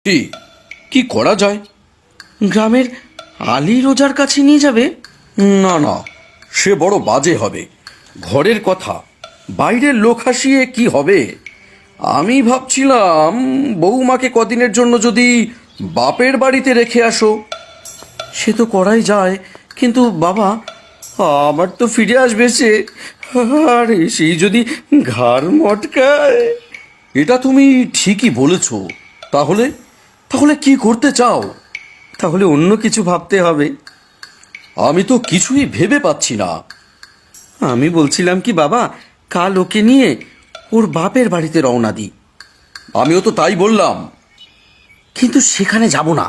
কি কি করা যায়? গ্রামের আলী রোজার কাছে নিয়ে যাবে? না না, সে বড় বাজে হবে। ঘরের কথা বাইরের লোক হাসিয়ে কি হবে? আমি ভাবছিলাম বৌমাকে কদিনের জন্য যদি বাপের বাড়িতে রেখে আসো। সে তো করাই যায়, কিন্তু বাবা, আবার তো ফিরে আসবে সে। আর সেই যদি ঘাড় মটকায়। এটা তুমি ঠিকই বলেছ। তাহলে তাহলে কি করতে চাও? তাহলে অন্য কিছু ভাবতে হবে। আমি তো কিছুই ভেবে পাচ্ছি না। আমি বলছিলাম কি বাবা, কাল ওকে নিয়ে ওর বাপের বাড়িতে রওনা দিই। আমিও তো তাই বললাম। কিন্তু সেখানে যাব না।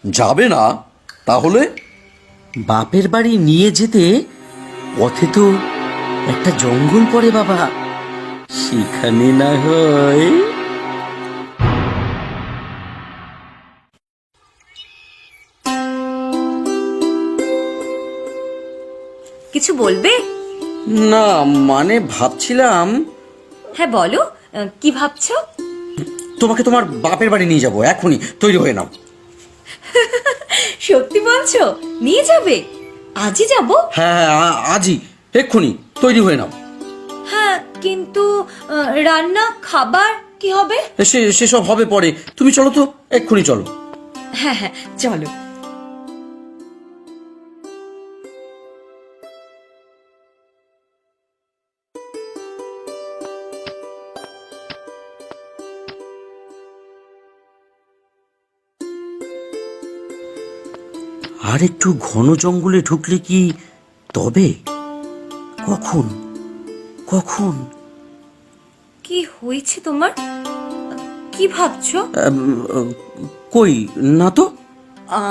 যাবে না? তাহলে বাপের বাড়ি নিয়ে যেতে পথে তো একটা জঙ্গল পড়ে বাবা, সেখানে না হয়। কিছু বলবে? না, মানে ভাবছিলাম হ্যাঁ বলো, কি ভাবছো? তোমাকে তোমার বাপের বাড়ি নিয়ে যাবো, এখনই তৈরি হয়ে নাও। সত্যি বলছো? নিয়ে যাবে? আজই যাব? হ্যাঁ হ্যাঁ, আজই, এক্ষুনি তৈরি হয়ে নাও। হ্যাঁ, কিন্তু রান্না খাবার কি হবে? সেসব হবে পরে, তুমি চলো তো, এক্ষুনি চলো। হ্যাঁ হ্যাঁ, চলো। আর একটু ঘন জঙ্গলে ঢুকলে কি তবে? কখন কখন? কি হয়েছে তোমার? কি ভাবছো? কই না তো।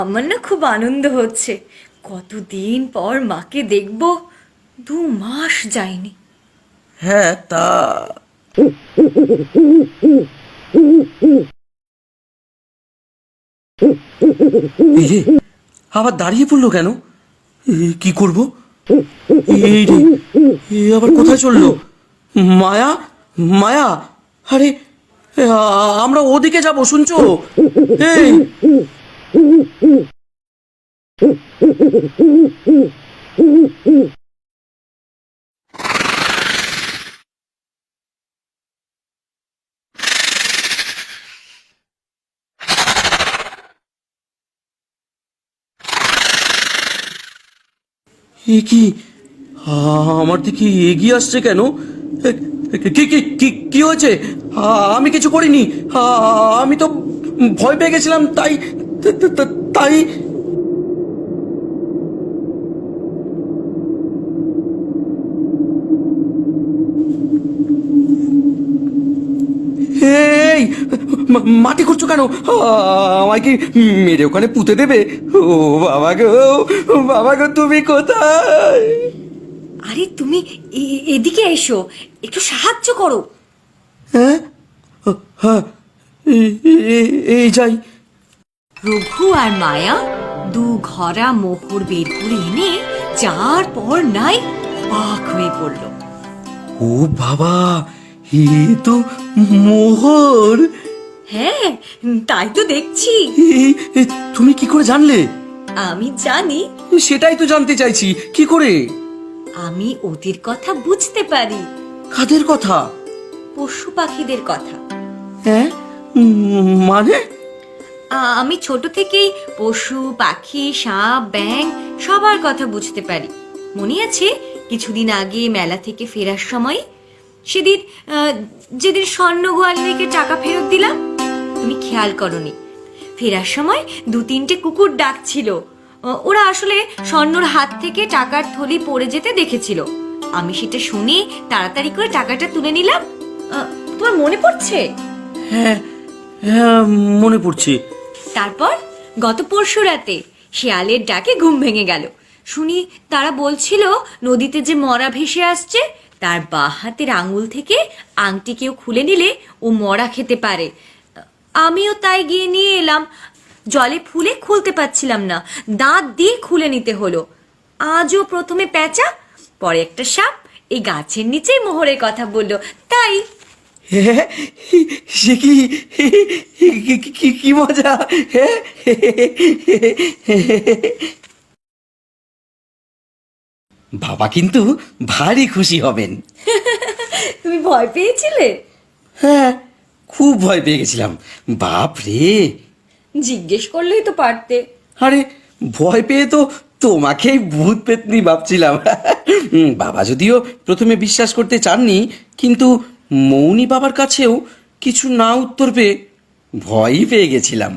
আমার না খুব আনন্দ হচ্ছে। কতদিন পর মাকে দেখবো, 2 মাস যায়নি। হ্যাঁ, তা এই রে, আবার দাঁড়িয়ে পড়লো কেন? কি করব? এই রে, আবার কোথায় চললো? মায়া, মায়া, আরে আমরা ওদিকে যাব, শুনছো? এই এ কি, আমার দিকে এগিয়ে আসছে কেন? কি কি কি কি হয়েছে? আমি কিছু করিনি। আমি তো ভয় পেয়ে গেছিলাম, তাই তাই। এই মাটি করছো কেন? আমায় কি মেরে ওখানে পুঁতে দেবে? ও বাবা গো, বাবা গো, তুমি কোথায়? আরে তুমি এদিকে এসো, একটু সাহায্য করো। হ্যাঁ হ্যাঁ, এই যাই। রঘু আর মায়া 2 ঘরা মোহর বের করে এনে যার পর নাই অবাক হয়ে পড়ল। ও বাবা, এ তো মোহর। হ্যাঁ, তাই তো দেখছি। তুমি কি করে জানলে? আমি জানি, সেটাই তো জানতে চাইছি, কি করে? আমি ওদের কথা বুঝতে পারি। কাদের কথা? পশু পাখিদের কথা। হ্যাঁ, মানে? আমি ছোট থেকেই পশু পাখি সাপ ব্যাঙ সবার কথা বুঝতে পারি। মনে আছে কিছুদিন আগে মেলা থেকে ফেরার সময়, সেদিন যেদিন স্বর্ণ গোয়ালিনীকে টাকা ফেরত দিলাম, তুমি খেয়াল করনি? ফেরার সময় 2-3টে কুকুর ডাকছিল। ওরা আসলে স্বর্ণর হাত থেকে টাকার থলি পড়ে যেতে দেখেছিল। আমি সেটা শুনে তাড়াতাড়ি করে টাকাটা তুলে নিলাম। তোমার মনে পড়ছে? হ্যাঁ হ্যাঁ, মনে পড়ছে। তারপর গত পরশু রাতে শেয়ালের ডাকে ঘুম ভেঙে গেল। শুনি তারা বলছিল নদীতে যে মরা ভেসে আসছে, তার বাঁ হাতের আঙুল থেকে আংটি কেউ খুলে নিলে ও মরা খেতে পারে। আমিও তাই গিয়ে নিয়ে এলাম। জলে ফুলে খুলতে পারছিলাম না, দাঁত দিয়ে খুলে নিতে হলো। আজও প্রথমে প্যাঁচা, পরে একটা সাপ এই গাছের নিচেই মোহরের কথা বলল, তাই। হ্যাঁ, সে কি কি- কি কি মজা, হ্যাঁ? বাবা কিন্তু ভারী খুশি হবেন। তুমি ভয় পেয়েছিলে? হ্যাঁ, খুব ভয় পেয়ে গেছিলাম। বাপ রে! জিজ্ঞেস করলেই তো পারতে। আরে ভয় পেয়ে তো তোমাকেই ভূত পেতনি ভাবছিলাম। বাবা যদিও প্রথমে বিশ্বাস করতে চাননি, কিন্তু মৌনি বাবার কাছেও কিছু না উত্তর পেয়ে ভয়ই পেয়ে গেছিলাম।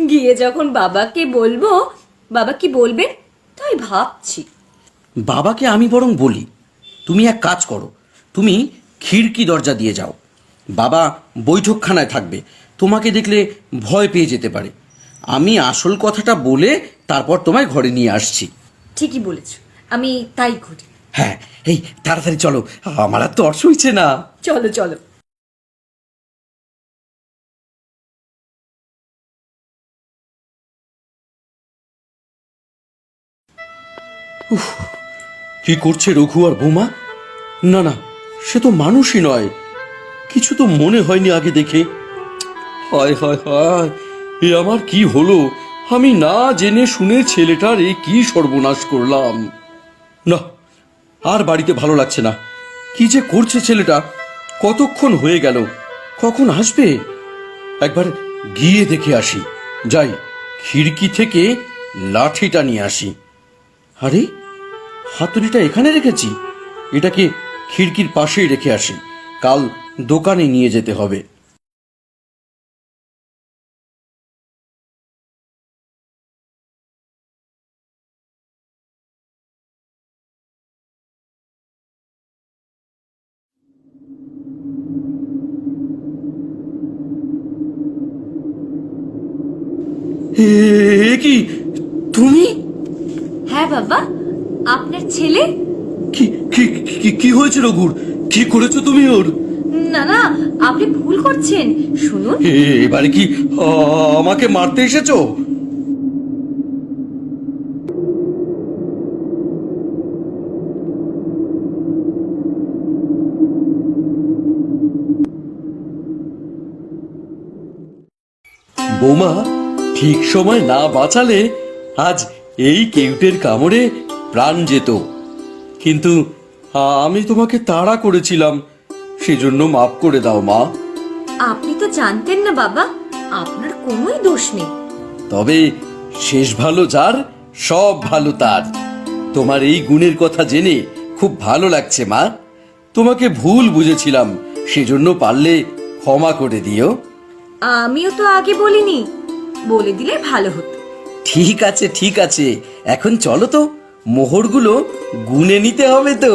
গিয়ে যখন বাবাকে বলবো, বাবা কি বলবেন তাই ভাবছি। বাবাকে আমি বরং বলি, তুমি এক কাজ করো, তুমি খিড়কি দরজা দিয়ে যাও। বাবা বৈঠকখানায় থাকবে, তোমাকে দেখলে ভয় পেয়ে যেতে পারে। আমি আসল কথাটা বলে তারপর তোমায় ঘরে নিয়ে আসছি। ঠিকই বলেছ, আমি তাই করি। হ্যাঁ, এই তাড়াতাড়ি চলো, আমার আর তর সইছে না। চলো চলো। কি করছে রঘু আর বৌমা? না না, সে তো মানুষই নয়। কিছু তো মনে হয়নি আগে দেখে। হায় হায় হায়, এ আমার কি হলো? আমি না জেনে শুনে ছেলেটার এ কি সর্বনাশ করলাম। না, আর বাড়িতে ভালো লাগছে না। কি যে করছে ছেলেটা! কতক্ষণ হয়ে গেল, কখন আসবে? একবার গিয়ে দেখে আসি। যাই, খিড়কি থেকে লাঠিটা নিয়ে আসি। আরে, হাতুড়িটা এখানে রেখেছি। এটাকে খিড়কির পাশেই রেখে আসি, কাল দোকানে নিয়ে যেতে হবে। এ কি তুমি? হ্যাঁ বাবা, আপনার ছেলে। কি কি কি কি হয়েছে রঘুর? কি করেছো তুমি ওর? না না, আপনি ভুল করছেন, শুনুন। এবারে কি আমাকে মারতে এসেছো? বৌমা, ঠিক সময় না বাঁচালে আজ এই কেউটের কামড়ে প্রাণ যেত। কিন্তু আমি তোমাকে তাড়া করেছিলাম, সেজন্য মাফ করে দাও মা। আপনি তো জানতেন না বাবা, আপনার কোনোই দোষ নেই। তবে শেষ ভালো যার, সব ভালো তার। তোমার এই গুণের কথা জেনে খুব ভালো লাগছে মা। তোমাকে ভুল বুঝেছিলাম, সেজন্য পারলে ক্ষমা করে দিও। আমিও তো আগে বলিনি, বলে দিলে ভালো হতো। ঠিক আছে ঠিক আছে, এখন চলো তো, মোহরগুলো গুনে নিতে হবে তো।